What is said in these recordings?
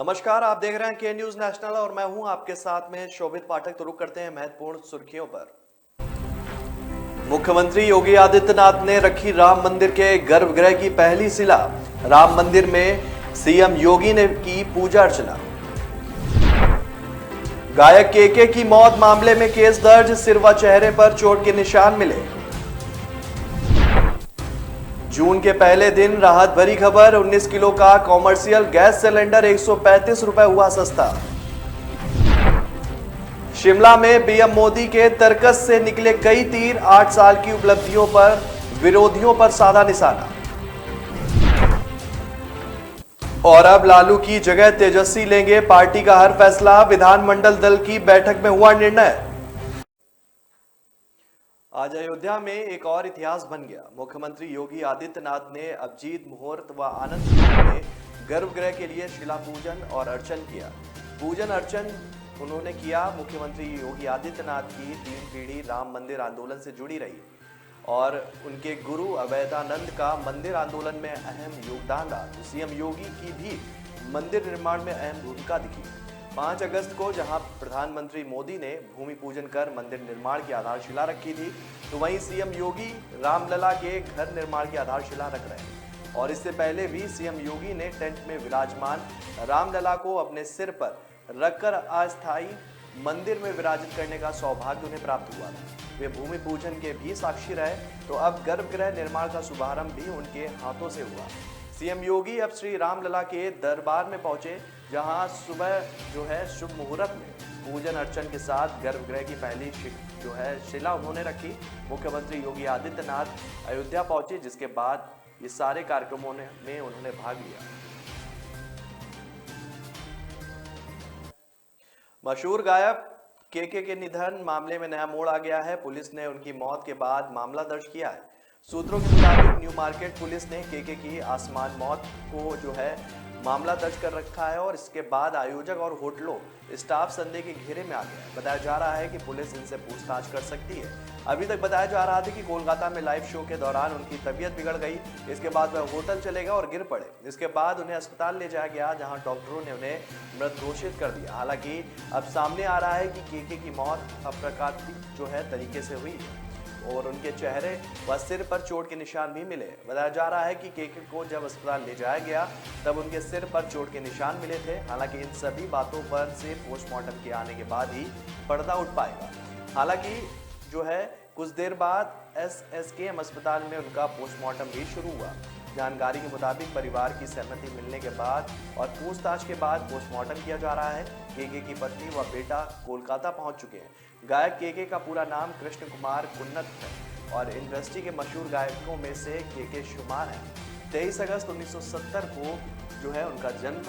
नमस्कार, आप देख रहे हैं के न्यूज नेशनल और मैं हूं आपके साथ में शोभित पाठक। तो रुक करते हैं महत्वपूर्ण सुर्खियों पर। मुख्यमंत्री योगी आदित्यनाथ ने रखी राम मंदिर के गर्भगृह की पहली शिला। राम मंदिर में सीएम योगी ने की पूजा अर्चना। गायक केके की मौत मामले में केस दर्ज, सिर व चेहरे पर चोट के निशान मिले। जून के पहले दिन राहत भरी खबर, 19 किलो का कॉमर्शियल गैस सिलेंडर 135 रुपए हुआ सस्ता। शिमला में पीएम मोदी के तर्कस से निकले कई तीर, 8 साल की उपलब्धियों पर विरोधियों पर साधा निशाना। और अब लालू की जगह तेजस्वी लेंगे पार्टी का हर फैसला, विधानमंडल दल की बैठक में हुआ निर्णय। आज अयोध्या में एक और इतिहास बन गया। मुख्यमंत्री योगी आदित्यनाथ ने अभिजीत मुहूर्त व आनंद में गर्भगृह के लिए शिला पूजन और अर्चन किया। पूजन अर्चन उन्होंने किया। मुख्यमंत्री योगी आदित्यनाथ की 3 पीढ़ी राम मंदिर आंदोलन से जुड़ी रही और उनके गुरु अवैधानंद का मंदिर आंदोलन में अहम योगदान रहा। तो सीएम योगी की भी मंदिर निर्माण में अहम भूमिका दिखी। 5 अगस्त को जहां प्रधानमंत्री मोदी ने भूमि पूजन कर मंदिर निर्माण की आधारशिला रखी थी, तो वहीं सीएम योगी रामलला के घर निर्माण की आधारशिला रख रहे हैं। और इससे पहले भी सीएम योगी ने टेंट में विराजमान रामलला को अपने सिर पर रखकर अस्थायी मंदिर में विराजित करने का सौभाग्य उन्हें प्राप्त हुआ था। वे भूमि पूजन के भी साक्षी रहे। तो अब गर्भगृह निर्माण का शुभारंभ भी उनके हाथों से हुआ। सीएम योगी अब श्री रामलला के दरबार में पहुंचे, जहां सुबह शुभ मुहूर्त में पूजन अर्चन के साथ गर्भगृह की पहली शिला उन्होंने रखी। मुख्यमंत्री योगी आदित्यनाथ अयोध्या पहुंचे, जिसके बाद ये सारे कार्यक्रमों में उन्होंने भाग लिया। मशहूर गायक केके के निधन मामले में नया मोड़ आ गया है। पुलिस ने उनकी मौत के बाद मामला दर्ज किया है। सूत्रों के मुताबिक न्यू मार्केट पुलिस ने केके की आसमान मौत को मामला दर्ज कर रखा है और इसके बाद आयोजक और होटलों स्टाफ संदेह के घेरे में आ गया है। बताया जा रहा है कि पुलिस इनसे पूछताछ कर सकती है। अभी तक बताया जा रहा था कि कोलकाता में लाइव शो के दौरान उनकी तबीयत बिगड़ गई। इसके बाद वह होटल चले गए और गिर पड़े। इसके बाद उन्हें अस्पताल ले जाया गया, जहां डॉक्टरों ने उन्हें मृत घोषित कर दिया। हालांकि अब सामने आ रहा है कि केके की मौत अप्राकृतिक तरीके से हुई है और उनके चेहरे व सिर पर चोट के निशान भी मिले। बताया जा रहा है कि केके को जब अस्पताल ले जाया गया तब उनके सिर पर चोट के निशान मिले थे। हालांकि इन सभी बातों पर से पोस्टमार्टम के आने के बाद ही पर्दा उठ पाएगा। हालांकि कुछ देर बाद एसएसकेएम अस्पताल में उनका पोस्टमार्टम भी शुरू हुआ। जानकारी के मुताबिक परिवार की सहमति मिलने के बाद और पूछताछ के बाद पोस्टमार्टम किया जा रहा है। केके की पत्नी व बेटा कोलकाता पहुंच चुके हैं। गायक केके का पूरा नाम कृष्ण कुमार कुन्नत है और इंडस्ट्री के मशहूर गायकों में से केके शुमार है। 23 अगस्त 1970 को उनका जन्म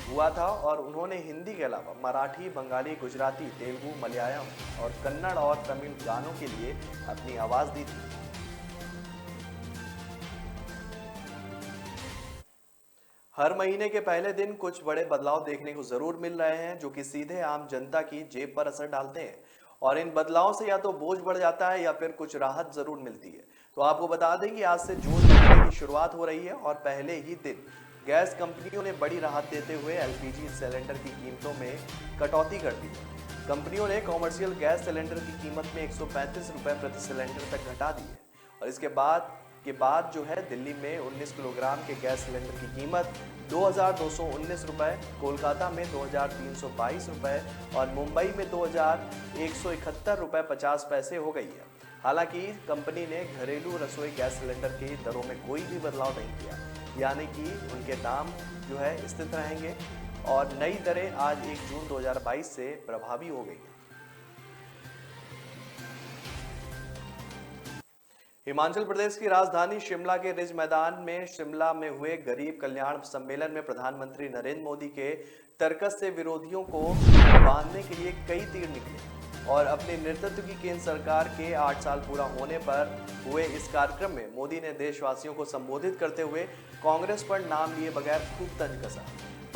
हुआ था और उन्होंने हिंदी के अलावा मराठी, बंगाली, गुजराती, तेलुगु, मलयालम और कन्नड़ और तमिल गानों के लिए अपनी आवाज दी थी। हर महीने के पहले दिन कुछ बड़े बदलाव देखने को जरूर मिल रहे हैं, जो कि सीधे आम जनता की जेब पर असर डालते हैं। और इन बदलावों से या तो बोझ बढ़ जाता है या फिर कुछ राहत जरूर मिलती है। तो आपको बता दें कि आज से जून महीने की शुरुआत हो रही है और पहले ही दिन गैस कंपनियों ने बड़ी राहत देते हुए एलपीजी सिलेंडर की कीमतों में कटौती कर दी है। कंपनियों ने कॉमर्शियल गैस सिलेंडर की कीमत में 135 रुपए प्रति सिलेंडर तक घटा दी है। और इसके बाद दिल्ली में 19 किलोग्राम के गैस सिलेंडर की कीमत 2219 रुपए, कोलकाता में 2322 रुपए और मुंबई में 2171 रुपए 50 पैसे हो गई है। हालांकि कंपनी ने घरेलू रसोई गैस सिलेंडर की दरों में कोई भी बदलाव नहीं किया, यानी कि उनके दाम स्थिर रहेंगे और नई दरें आज 1 जून 2022 से प्रभावी हो गई है। हिमाचल प्रदेश की राजधानी शिमला के रिज मैदान में शिमला में हुए गरीब कल्याण सम्मेलन में प्रधानमंत्री नरेंद्र मोदी के तर्कस से विरोधियों को बांधने के लिए कई तीर निकले और अपने नेतृत्व की केंद्र सरकार के 8 साल पूरा होने पर हुए इस कार्यक्रम में मोदी ने देशवासियों को संबोधित करते हुए कांग्रेस पर नाम लिए बगैर खूब तंज कसा।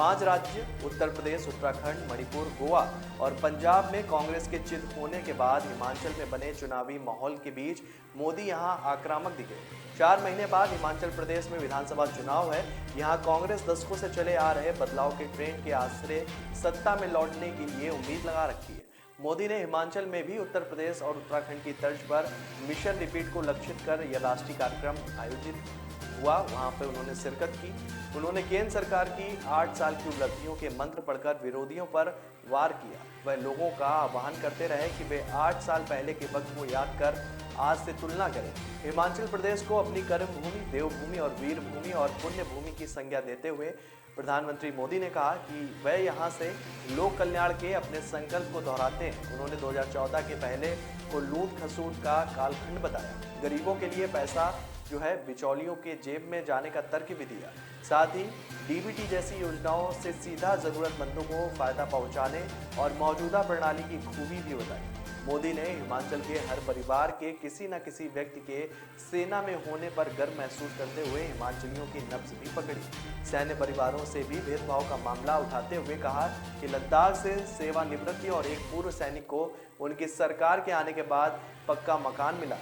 5 राज्य उत्तर प्रदेश, उत्तराखंड, मणिपुर, गोवा और पंजाब में कांग्रेस के जीत होने के बाद हिमाचल में बने चुनावी माहौल के बीच मोदी यहां आक्रामक दिखे। 4 महीने बाद हिमाचल प्रदेश में विधानसभा चुनाव है। यहां कांग्रेस दशकों से चले आ रहे बदलाव के ट्रेंड के आसरे सत्ता में लौटने के लिए उम्मीद लगा रखी है। मोदी ने हिमाचल में भी उत्तर प्रदेश और उत्तराखंड की तर्ज पर मिशन रिपीट को लक्षित कर यह राष्ट्रीय कार्यक्रम आयोजित हुआ। वहां पर उन्होंने शिरकत की। उन्होंने केंद्र सरकार की 8 साल की उपलब्धियों के मंत्र पढ़कर विरोधियों पर वार किया। वह लोगों का आह्वान करते रहे कि वे 8 साल पहले के वक्त को याद कर आज से तुलना करें। हिमाचल प्रदेश को अपनी कर्म भूमि, देवभूमि और वीर भूमि और पुण्य भूमि की संज्ञा देते हुए प्रधानमंत्री मोदी ने कहा कि वह यहां से लोक कल्याण के अपने संकल्प को दोहराते हैं। उन्होंने 2014 के पहले को लूट खसूट का कालखंड बताया। गरीबों के लिए पैसा जो है बिचौलियों के जेब में जाने का तर्क भी दिया। साथ ही डीबीटी जैसी योजनाओं से सीधा जरूरतमंदों को फायदा पहुंचाने और मौजूदा प्रणाली की खूबी भी बताई। मोदी ने हिमाचल के हर परिवार के किसी न किसी व्यक्ति के सेना में होने पर गर्व महसूस करते हुए हिमाचलियों की नब्ज भी पकड़ी। सैन्य परिवारों से भी भेदभाव का मामला उठाते हुए कहा कि लद्दाख से सेवानिवृत्ति और एक पूर्व सैनिक को उनकी सरकार के आने के बाद पक्का मकान मिला।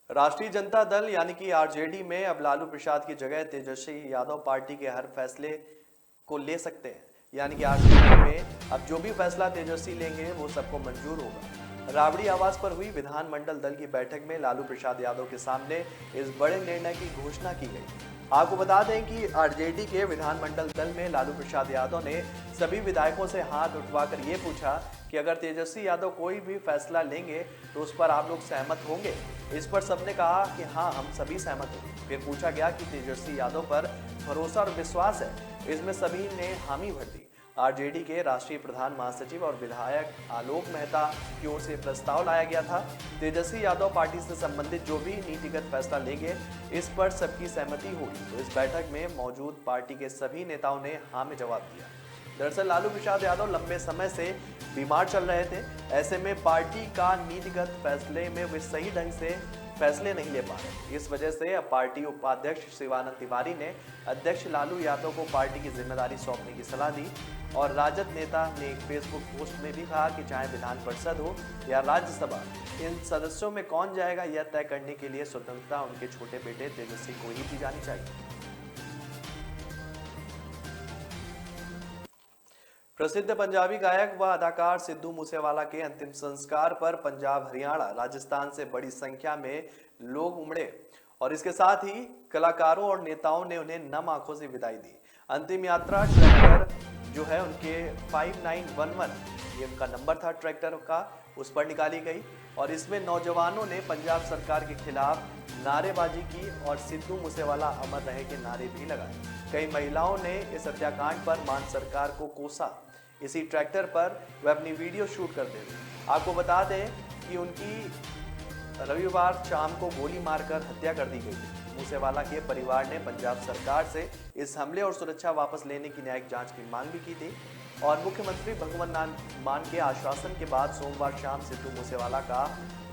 राष्ट्रीय जनता दल यानी कि आरजेडी में अब लालू प्रसाद की जगह तेजस्वी यादव पार्टी के हर फैसले को ले सकते हैं। यानी कि आरजेडी में अब जो भी फैसला तेजस्वी लेंगे वो सबको मंजूर होगा। राबड़ी आवास पर हुई विधानमंडल दल की बैठक में लालू प्रसाद यादव के सामने इस बड़े निर्णय की घोषणा की गई। आपको बता दें कि आरजेडी के विधानमंडल दल में लालू प्रसाद यादव ने सभी विधायकों से हाथ उठवाकर ये पूछा कि अगर तेजस्वी यादव कोई भी फैसला लेंगे तो उस पर आप लोग सहमत होंगे। इस पर सबने कहा कि हाँ, हम सभी सहमत होंगे। फिर पूछा गया कि तेजस्वी यादव पर भरोसा और विश्वास है। इसमें सभी ने हामी भर दी। आरजेडी के राष्ट्रीय प्रधान महासचिव और विधायक आलोक मेहता की ओर से प्रस्ताव लाया गया था। तेजस्वी यादव पार्टी से संबंधित जो भी नीतिगत फैसला लेंगे इस पर सबकी सहमति होगी। तो इस बैठक में मौजूद पार्टी के सभी नेताओं ने हाँ में जवाब दिया। दरअसल लालू प्रसाद यादव लंबे समय से बीमार चल रहे थे। ऐसे में पार्टी का नीतिगत फैसले में वे सही ढंग से फैसले नहीं ले पा रहे। इस वजह से अब पार्टी उपाध्यक्ष शिवानंद तिवारी ने अध्यक्ष लालू यादव को पार्टी की जिम्मेदारी सौंपने की सलाह दी। और राजद नेता ने एक फेसबुक पोस्ट में भी कहा कि चाहे विधान परिषद हो या राज्यसभा, इन सदस्यों में कौन जाएगा यह तय करने के लिए स्वतंत्रता उनके छोटे बेटे तेजस्वी को ही दी जानी चाहिए। प्रसिद्ध पंजाबी गायक व अदाकार सिद्धू मूसेवाला के अंतिम संस्कार पर पंजाब, हरियाणा, राजस्थान से बड़ी संख्या में लोग उमड़े और इसके साथ ही कलाकारों और नेताओं ने उन्हें नम आंखों से विदाई दी। अंतिम यात्रा ट्रैक्टर जो है उनके 5911 ये उनका नंबर था ट्रैक्टर का, उस पर निकाली गई और इसमें नौजवानों ने पंजाब सरकार के खिलाफ नारेबाजी की और सिद्धू मूसेवाला अमर रहे के नारे भी लगाए। कई महिलाओं ने इस हत्याकांड पर मान सरकार को कोसा। इसी ट्रैक्टर पर वह अपनी वीडियो शूट करते थे। आपको बता दें कि उनकी रविवार शाम को गोली मारकर हत्या कर दी गई थी। मूसेवाला के परिवार ने पंजाब सरकार से इस हमले और सुरक्षा वापस लेने की न्यायिक जांच की मांग भी की थी और मुख्यमंत्री भगवंत मान के आश्वासन के बाद सोमवार शाम सिद्धू मूसेवाला का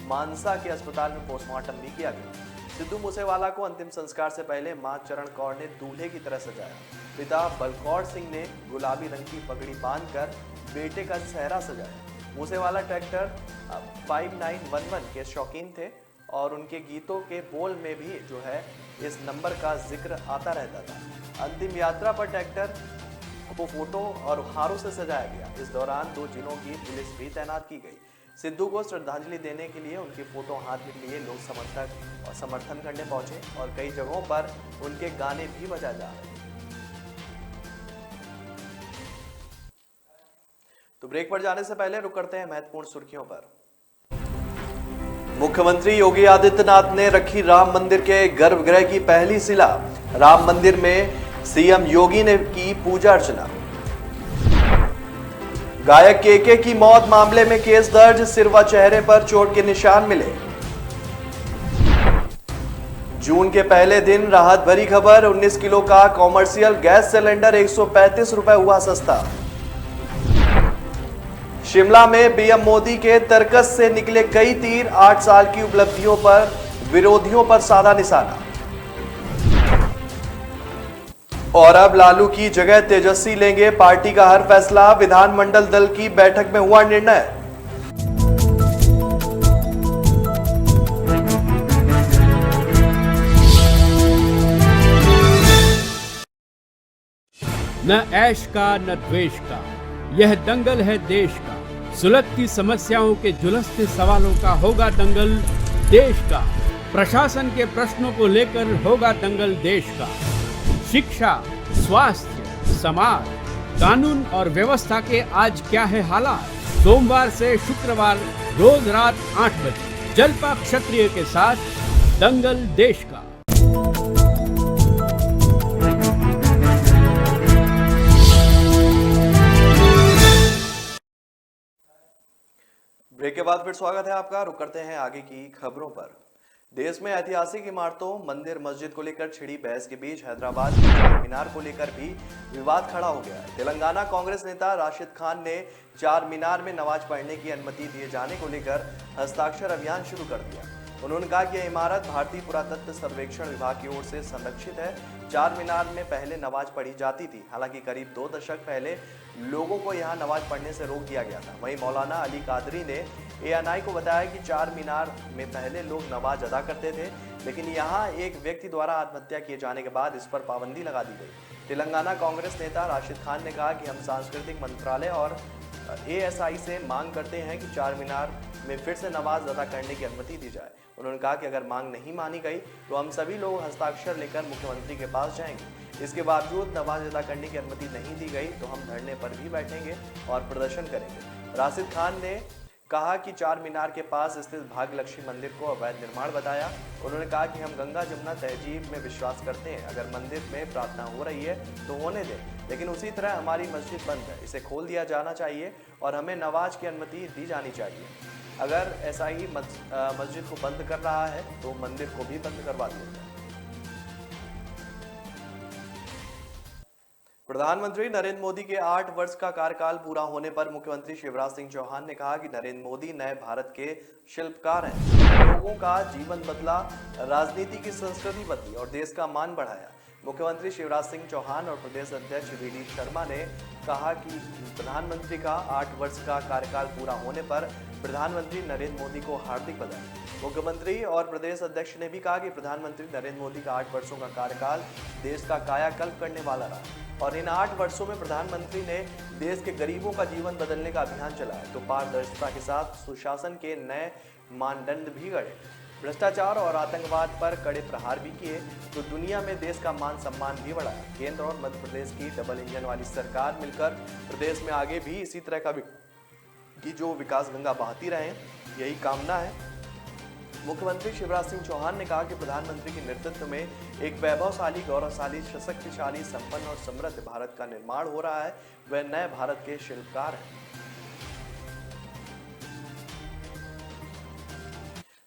मानसा के अस्पताल में पोस्टमार्टम भी किया गया। सिद्धू मूसेवाला को अंतिम संस्कार से पहले मां चरण कौर ने दूल्हे की तरह सजाया। पिता बलकौर सिंह ने गुलाबी रंग की पगड़ी बांधकर बेटे का सेहरा सजाया। मूसेवाला ट्रैक्टर 5911 के शौकीन थे और उनके गीतों के बोल में भी जो है इस नंबर का जिक्र आता रहता था। अंतिम यात्रा पर ट्रैक्टर को फोटो और हारों से सजाया गया। इस दौरान 2 जिलों की पुलिस भी तैनात की गई। सिद्धू को श्रद्धांजलि देने के लिए उनकी फोटो हाथ में लिए लोग समर्थक और समर्थन करने पहुंचे और कई जगहों पर उनके गाने भी बजाए जा रहे। तो ब्रेक पर जाने से पहले रुक करते हैं महत्वपूर्ण सुर्खियों पर। मुख्यमंत्री योगी आदित्यनाथ ने रखी राम मंदिर के गर्भगृह की पहली शिला। राम मंदिर में सीएम योगी ने की पूजा अर्चना। गायक केके की मौत मामले में केस दर्ज, सिर व चेहरे पर चोट के निशान मिले। जून के पहले दिन राहत भरी खबर, 19 किलो का कॉमर्शियल गैस सिलेंडर 135 रुपए हुआ सस्ता। शिमला में पीएम मोदी के तर्कस से निकले कई तीर, 8 साल की उपलब्धियों पर विरोधियों पर साधा निशाना। और अब लालू की जगह तेजस्वी लेंगे पार्टी का हर फैसला, विधानमंडल दल की बैठक में हुआ निर्णय। न ऐश का न द्वेष का, यह दंगल है देश का। सुलगती समस्याओं के झुलसते सवालों का होगा दंगल देश का। प्रशासन के प्रश्नों को लेकर होगा दंगल देश का। शिक्षा, स्वास्थ्य, समाज, कानून और व्यवस्था के आज क्या है हालात। सोमवार से शुक्रवार रोज रात 8 बजे जलपा क्षत्रिय के साथ दंगल देश का। ब्रेक के बाद फिर स्वागत है आपका। रुक करते हैं आगे की खबरों पर। देश में ऐतिहासिक इमारतों, मंदिर, मस्जिद को लेकर छिड़ी बहस के बीच हैदराबाद के चार मीनार को लेकर भी विवाद खड़ा हो गया है। तेलंगाना कांग्रेस नेता राशिद खान ने चार मीनार में नमाज पढ़ने की अनुमति दिए जाने को लेकर हस्ताक्षर अभियान शुरू कर दिया। उन्होंने कहा कि यह इमारत भारतीय पुरातत्व सर्वेक्षण विभाग की ओर से संरक्षित है। चार मीनार में पहले नमाज पढ़ी जाती थी, हालांकि करीब 2 दशक पहले लोगों को यहां नमाज पढ़ने से रोक दिया गया था। वहीं मौलाना अली कादरी ने एएनआई को बताया कि चार मीनार में पहले लोग नमाज अदा करते थे, लेकिन यहां एक व्यक्ति द्वारा आत्महत्या किए जाने के बाद इस पर पाबंदी लगा दी गई। तेलंगाना कांग्रेस नेता राशिद खान ने कहा कि हम सांस्कृतिक मंत्रालय और एएसआई से मांग करते हैं कि चार मीनार में फिर से नमाज अदा करने की अनुमति दी जाए। उन्होंने कहा कि अगर मांग नहीं मानी गई तो हम सभी लोग हस्ताक्षर लेकर मुख्यमंत्री के पास जाएंगे। इसके बावजूद नमाज अदा करने की अनुमति नहीं दी गई तो हम धरने पर भी बैठेंगे और प्रदर्शन करेंगे। राशिद खान ने कहा कि चार मीनार के पास स्थित भाग्यलक्ष्मी मंदिर को अवैध निर्माण बताया। उन्होंने कहा कि हम गंगा जमुना तहजीब में विश्वास करते हैं। अगर मंदिर में प्रार्थना हो रही है तो होने दें, लेकिन उसी तरह हमारी मस्जिद बंद है, इसे खोल दिया जाना चाहिए और हमें नमाज की अनुमति दी जानी चाहिए। अगर ऐसा ही मस्जिद को बंद कर रहा है तो मंदिर को भी बंद करवा दिया जाए। प्रधानमंत्री नरेंद्र मोदी के 8 वर्ष का कार्यकाल पूरा होने पर मुख्यमंत्री शिवराज सिंह चौहान ने कहा कि नरेंद्र मोदी नए भारत के शिल्पकार हैं। लोगों का जीवन बदला, राजनीति की संस्कृति बदली और देश का मान बढ़ाया। मुख्यमंत्री शिवराज सिंह चौहान और प्रदेश अध्यक्ष वीडी शर्मा ने कहा कि प्रधानमंत्री का 8 वर्ष का कार्यकाल पूरा होने पर प्रधानमंत्री नरेंद्र मोदी को हार्दिक बधाई। मुख्यमंत्री और प्रदेश अध्यक्ष ने भी कहा कि प्रधानमंत्री नरेंद्र मोदी का 8 वर्षों का कार्यकाल देश का कायाकल्प करने वाला रहा और इन 8 वर्षों में प्रधानमंत्री ने देश के गरीबों का जीवन बदलने का अभियान चलाया तो पारदर्शिता के साथ सुशासन के नए मानदंड भी गढ़े, भ्रष्टाचार और आतंकवाद पर कड़े प्रहार भी किए तो दुनिया में देश का मान सम्मान भी बढ़ाया। केंद्र और मध्य प्रदेश की डबल इंजन वाली सरकार मिलकर प्रदेश में आगे भी इसी तरह का की जो विकास गंगा बहाती रहे, यही कामना है। मुख्यमंत्री शिवराज सिंह चौहान ने कहा कि प्रधानमंत्री के नेतृत्व में एक वैभवशाली, गौरवशाली, सशक्तिशाली, संपन्न और समृद्ध भारत का निर्माण हो रहा है। वह नए भारत के शिल्पकार हैं।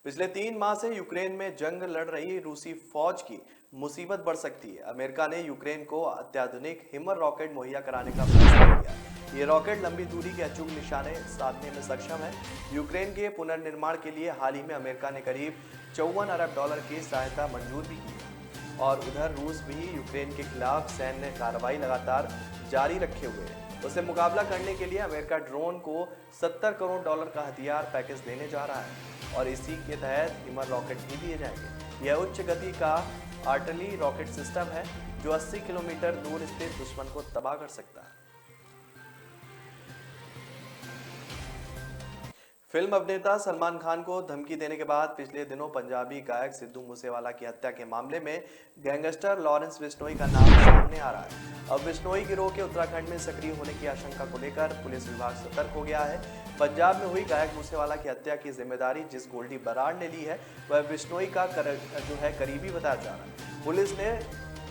पिछले 3 माह से यूक्रेन में जंग लड़ रही रूसी फौज की मुसीबत बढ़ सकती है। अमेरिका ने यूक्रेन को अत्याधुनिक हिमर रॉकेट मुहैया कराने का फैसला किया। ये रॉकेट लंबी दूरी के अचूक निशाने साधने में सक्षम है। यूक्रेन के पुनर्निर्माण के लिए हाल ही में अमेरिका ने करीब $54 अरब की सहायता मंजूर भी की है और उधर रूस भी यूक्रेन के खिलाफ सैन्य कार्रवाई लगातार जारी रखे हुए है। उससे मुकाबला करने के लिए अमेरिका ड्रोन को $70 करोड़ का हथियार पैकेज देने जा रहा है और इसी के तहत हिमर रॉकेट भी दिए जाएंगे। यह उच्च गति का आर्टिलरी रॉकेट सिस्टम है जो 80 किलोमीटर दूर स्थित दुश्मन को तबाह कर सकता है। फिल्म अभिनेता सलमान खान को धमकी देने के बाद पिछले दिनों पंजाबी गायक सिद्धू मूसेवाला की हत्या के मामले में गैंगस्टर लॉरेंस बिश्नोई का नाम सामने आ रहा है। अब बिश्नोई गिरोह के उत्तराखंड में सक्रिय होने की आशंका को लेकर पुलिस विभाग सतर्क हो गया है। पंजाब में हुई गायक मूसेवाला की हत्या की जिम्मेदारी जिस गोल्डी बराड़ ने ली है वह बिश्नोई का करीबी बताया जा रहा है। पुलिस ने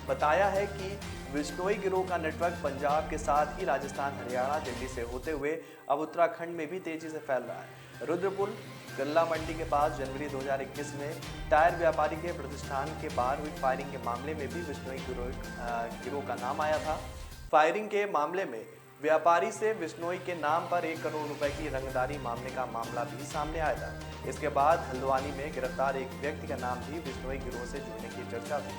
बताया है कि बिश्नोई गिरोह का नेटवर्क पंजाब के साथ ही राजस्थान, हरियाणा, दिल्ली से होते हुए अब उत्तराखंड में भी तेजी से फैल रहा है। रुद्रपुर गल्ला मंडी के पास जनवरी 2021 में टायर व्यापारी के प्रतिष्ठान के बाहर हुई फायरिंग के मामले में भी बिश्नोई गिरोह का नाम आया था। फायरिंग के मामले में व्यापारी से बिश्नोई के नाम पर 1 करोड़ रुपए की रंगदारी मामले का मामला भी सामने आया था। इसके बाद हल्द्वानी में गिरफ्तार एक व्यक्ति का नाम भी बिश्नोई गिरोह से जुड़ने की चर्चा थी।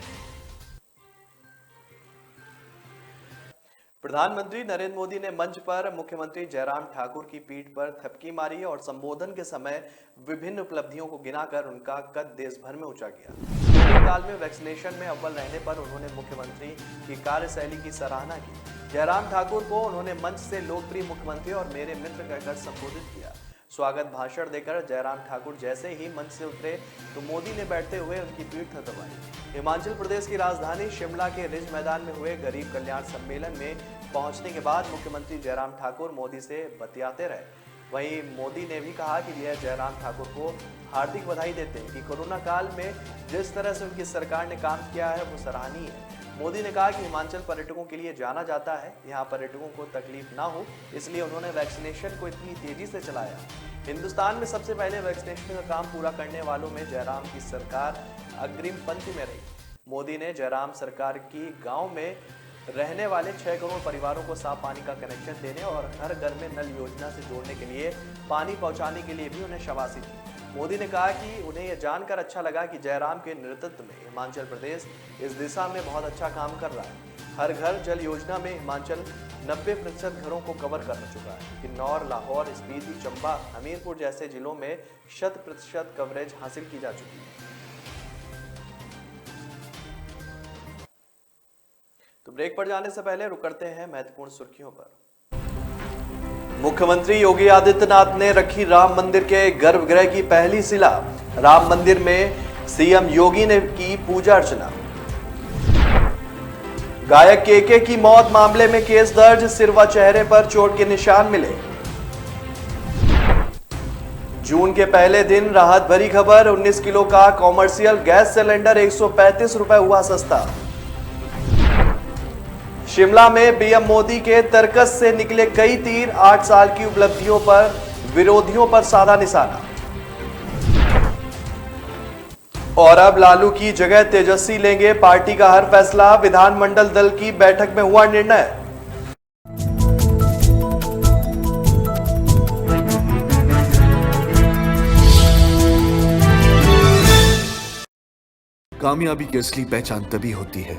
प्रधानमंत्री नरेंद्र मोदी ने मंच पर मुख्यमंत्री जयराम ठाकुर की पीठ पर थपकी मारी और संबोधन के समय विभिन्न उपलब्धियों को गिनाकर उनका कद देश भर में ऊंचा किया। कोविड काल में वैक्सीनेशन में अव्वल रहने पर उन्होंने मुख्यमंत्री की कार्यशैली की सराहना की। जयराम ठाकुर को उन्होंने मंच से लोकप्रिय मुख्यमंत्री और मेरे मित्र कहकर संबोधित किया। स्वागत भाषण देकर जयराम ठाकुर जैसे ही मंच से उतरे तो मोदी ने बैठते हुए उनकी पीठ थपथपाई। हिमाचल प्रदेश की राजधानी शिमला के रिज मैदान में हुए गरीब कल्याण सम्मेलन में पहुंचने के बाद मुख्यमंत्री जयराम ठाकुर मोदी से बतियाते रहे। वहीं मोदी ने भी कहा कि यह जयराम ठाकुर को हार्दिक बधाई देते हैं कि कोरोना काल में जिस तरह से उनकी सरकार ने काम किया है वो सराहनीय है। मोदी ने कहा कि हिमाचल पर्यटकों के लिए जाना जाता है, यहाँ पर्यटकों को तकलीफ ना हो इसलिए उन्होंने वैक्सीनेशन को इतनी तेजी से चलाया। हिंदुस्तान में सबसे पहले वैक्सीनेशन का काम पूरा करने वालों में जयराम की सरकार अग्रिम पंक्ति में रही। मोदी ने जयराम सरकार की गांव में रहने वाले 6 करोड़ परिवारों को साफ पानी का कनेक्शन देने और हर घर में नल योजना से जोड़ने के लिए पानी पहुंचाने के लिए भी उन्हें शाबाशी दी। मोदी ने कहा कि उन्हें यह जानकर अच्छा लगा कि जयराम के नेतृत्व में हिमाचल प्रदेश इस दिशा में बहुत अच्छा काम कर रहा है। हर घर जल योजना में हिमाचल 90% घरों को कवर कर चुका है। किन्नौर, लाहौर, स्पीति, चंबा, हमीरपुर जैसे जिलों में 100% कवरेज हासिल की जा चुकी है। तो ब्रेक पर जाने से पहले रुक करते हैं महत्वपूर्ण सुर्खियों पर। मुख्यमंत्री योगी आदित्यनाथ ने रखी राम मंदिर के गर्भगृह की पहली शिला। राम मंदिर में सीएम योगी ने की पूजा अर्चना। गायक केके की मौत मामले में केस दर्ज, सिर व चेहरे पर चोट के निशान मिले। जून के पहले दिन राहत भरी खबर, 19 किलो का कॉमर्शियल गैस सिलेंडर 135 रुपए हुआ सस्ता। शिमला में पीएम मोदी के तर्कस से निकले कई तीर, 8 साल की उपलब्धियों पर विरोधियों पर साधा निशाना। और अब लालू की जगह तेजस्वी लेंगे पार्टी का हर फैसला, विधानमंडल दल की बैठक में हुआ निर्णय। कामयाबी की असली पहचान तभी होती है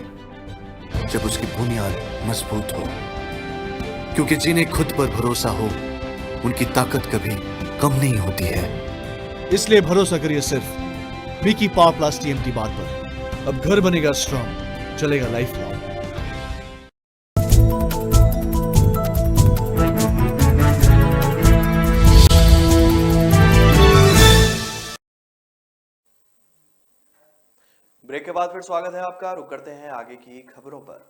जब उसकी बुनियाद मजबूत हो, क्योंकि जिन्हें खुद पर भरोसा हो उनकी ताकत कभी कम नहीं होती है। इसलिए भरोसा करिए सिर्फ विकी पावर प्लस टीएमटी बार पर। अब घर बनेगा स्ट्रॉन्ग, चलेगा लाइफ लॉन्ग। ब्रेक के बाद फिर स्वागत है आपका। रुक करते हैं आगे की खबरों पर।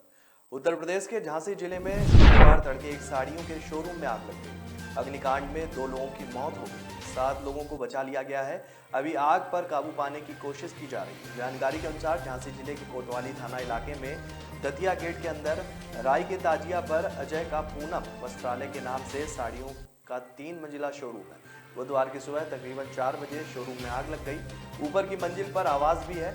उत्तर प्रदेश के झांसी जिले में शुक्रवार तड़के एक साड़ियों के शोरूम में आग लग गई। अग्निकांड में 2 लोगों की मौत हो गई, 7 लोगों को बचा लिया गया है। अभी आग पर काबू पाने की कोशिश की जा रही है। जानकारी के अनुसार झांसी जिले के कोतवाली थाना इलाके में दतिया गेट के अंदर राय के ताजिया पर अजय का पूनम वस्त्रालय के नाम से साड़ियों का 3 मंजिला शोरूम है। बुधवार की सुबह तकरीबन 4 बजे शोरूम में आग लग गई। ऊपर की मंजिल पर आवाज भी है।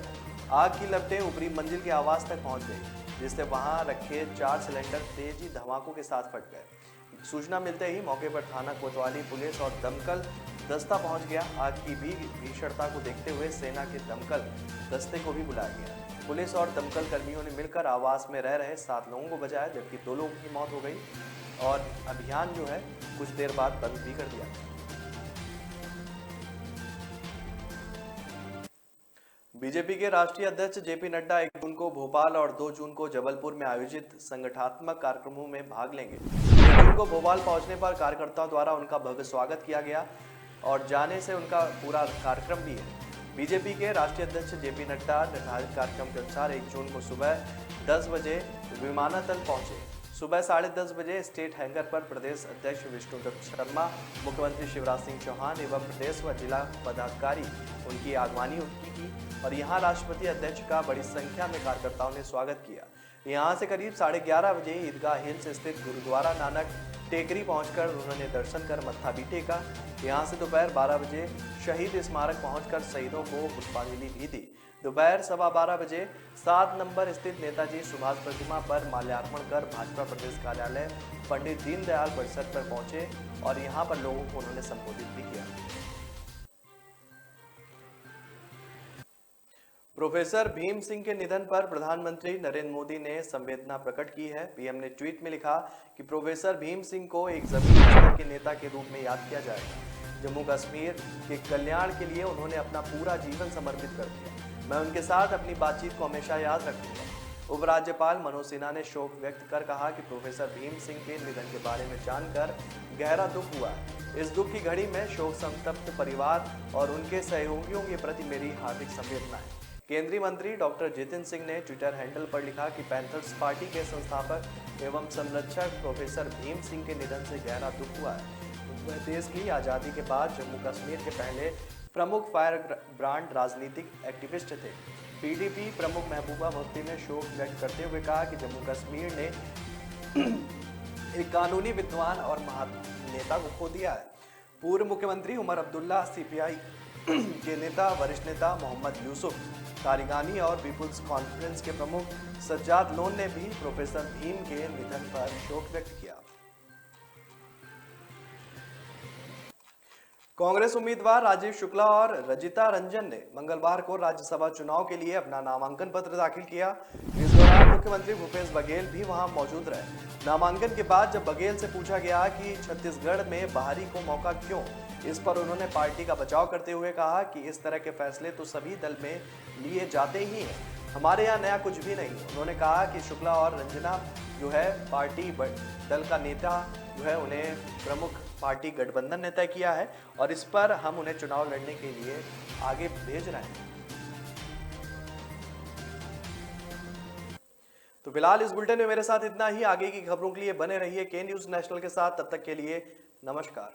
आग की लपटें ऊपरी मंजिल के आवास तक पहुंच गई, जिससे वहां रखे 4 सिलेंडर तेजी धमाकों के साथ फट गए। सूचना मिलते ही मौके पर थाना कोतवाली पुलिस और दमकल दस्ता पहुंच गया। आग की भीषणता को देखते हुए सेना के दमकल दस्ते को भी बुलाया गया। पुलिस और दमकल कर्मियों ने मिलकर आवास में रह रहे 7 लोगों को बचाया, जबकि 2 लोगों की मौत हो गई और अभियान जो है कुछ देर बाद बंद भी कर दिया। बीजेपी के राष्ट्रीय अध्यक्ष जेपी नड्डा 1 जून को भोपाल और 2 जून को जबलपुर में आयोजित संगठनात्मक कार्यक्रमों में भाग लेंगे। 1 जून को भोपाल पहुंचने पर कार्यकर्ताओं द्वारा उनका भव्य स्वागत किया गया और जाने से उनका पूरा कार्यक्रम भी है। बीजेपी के राष्ट्रीय अध्यक्ष जेपी नड्डा निर्धारित कार्यक्रम के अनुसार 1 जून को सुबह 10 बजे विमानतल पहुंचे। सुबह 10:30 बजे स्टेट हैंगर पर प्रदेश अध्यक्ष विष्णुदत्त शर्मा, मुख्यमंत्री शिवराज सिंह चौहान एवं प्रदेश व जिला पदाधिकारी उनकी आगवानी की और यहां राष्ट्रपति अध्यक्ष का बड़ी संख्या में कार्यकर्ताओं ने स्वागत किया। यहां से करीब 11:30 बजे ईदगाह हिल्स स्थित गुरुद्वारा नानक टेकरी पहुंचकर उन्होंने दर्शन कर मत्था भी टेका। यहां से दोपहर 12 बजे शहीद स्मारक पहुंचकर शहीदों को पुष्पांजलि भी दी। दोपहर 12:15 बजे 7 नंबर स्थित नेताजी सुभाष प्रतिमा पर माल्यार्पण कर भाजपा प्रदेश कार्यालय पंडित दीनदयाल परिसर पर पहुंचे और यहां पर लोगों को उन्होंने संबोधित भी किया। प्रोफेसर भीम सिंह के निधन पर प्रधानमंत्री नरेंद्र मोदी ने संवेदना प्रकट की है। पीएम ने ट्वीट में लिखा कि प्रोफेसर भीम सिंह को एक जमीनी स्तर के नेता के रूप में याद किया जाएगा। जम्मू कश्मीर के कल्याण के लिए उन्होंने अपना पूरा जीवन समर्पित कर दिया। मैं उनके साथ अपनी बातचीत को हमेशा याद रखूंगा। उपराज्यपाल मनोज सिन्हा ने शोक व्यक्त कर कहा कि प्रोफेसर भीम सिंह के निधन के बारे में जानकर गहरा दुख हुआ है। इस दुख की घड़ी में शोक संतप्त परिवार और उनके सहयोगियों के प्रति मेरी हार्दिक संवेदना है। केंद्रीय मंत्री डॉक्टर जितेंद्र सिंह ने ट्विटर हैंडल पर लिखा कि पैंथर्स पार्टी के संस्थापक एवं संरक्षक प्रोफेसर भीम सिंह के निधन से गहरा दुख हुआ है। वह देश की आज़ादी के बाद जम्मू कश्मीर के पहले प्रमुख फायर ब्रांड राजनीतिक एक्टिविस्ट थे। पीडीपी प्रमुख महबूबा मुफ्ती ने शोक व्यक्त करते हुए कहा कि जम्मू कश्मीर ने एक कानूनी विद्वान और महान नेता को खो दिया है। पूर्व मुख्यमंत्री उमर अब्दुल्ला, सीपीआई के नेता वरिष्ठ नेता मोहम्मद यूसुफ तारिगानी और पीपुल्स कॉन्फ्रेंस के प्रमुख सज्जाद लोन ने भी प्रोफेसर भीम के निधन पर शोक व्यक्त किया। कांग्रेस उम्मीदवार राजीव शुक्ला और रजिता रंजन ने मंगलवार को राज्यसभा चुनाव के लिए अपना नामांकन पत्र दाखिल किया। इस दौरान मुख्यमंत्री भूपेश बघेल भी वहां मौजूद रहे। नामांकन के बाद जब बघेल से पूछा गया कि छत्तीसगढ़ में बाहरी को मौका क्यों, इस पर उन्होंने पार्टी का बचाव करते हुए कहा कि इस तरह के फैसले तो सभी दल में लिए जाते ही हैं, हमारे यहाँ नया कुछ भी नहीं। उन्होंने कहा कि शुक्ला और रंजना जो है पार्टी दल का नेता जो है उन्हें प्रमुख पार्टी गठबंधन ने तय किया है और इस पर हम उन्हें चुनाव लड़ने के लिए आगे भेज रहे हैं। तो फिलहाल इस बुलेटिन में मेरे साथ इतना ही। आगे की खबरों के लिए बने रहिए के न्यूज़ नेशनल के साथ। तब तक के लिए नमस्कार।